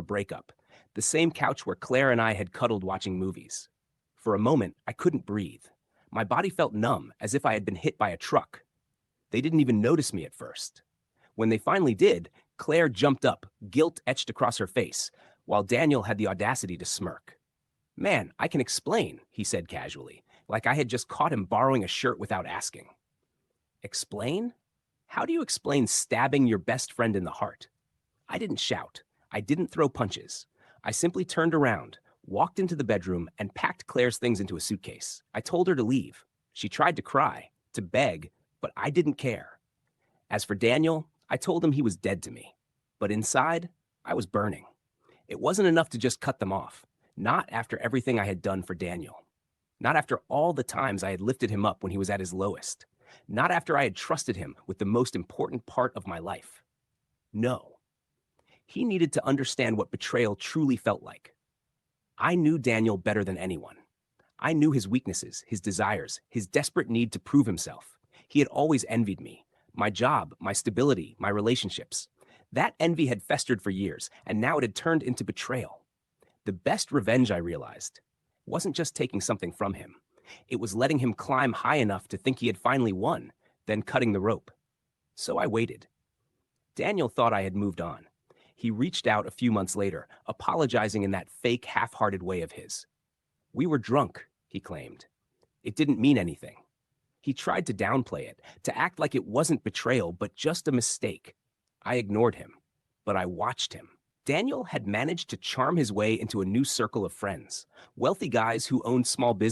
breakup, the same couch where Claire and I had cuddled watching movies. For a moment, I couldn't breathe. My body felt numb, as if I had been hit by a truck. They didn't even notice me at first. When they finally did, Claire jumped up, guilt etched across her face, while Daniel had the audacity to smirk. "Man, I can explain," he said casually, like I had just caught him borrowing a shirt without asking. Explain? How do you explain stabbing your best friend in the heart? I didn't shout. I didn't throw punches. I simply turned around, walked into the bedroom, and packed Claire's things into a suitcase. I told her to leave. She tried to cry, to beg, but I didn't care. As for Daniel, I told him he was dead to me. But inside, I was burning. It wasn't enough to just cut them off. Not after everything I had done for Daniel. Not after all the times I had lifted him up when he was at his lowest. Not after I had trusted him with the most important part of my life. No. He needed to understand what betrayal truly felt like. I knew Daniel better than anyone. I knew his weaknesses, his desires, his desperate need to prove himself. He had always envied me, my job, my stability, my relationships. That envy had festered for years, and now it had turned into betrayal. The best revenge, I realized, wasn't just taking something from him. It was letting him climb high enough to think he had finally won, then cutting the rope. So I waited. Daniel thought I had moved on. He reached out a few months later, apologizing in that fake, half-hearted way of his. "We were drunk," he claimed. "It didn't mean anything." He tried to downplay it, to act like it wasn't betrayal, but just a mistake. I ignored him, but I watched him. Daniel had managed to charm his way into a new circle of friends, wealthy guys who owned small businesses.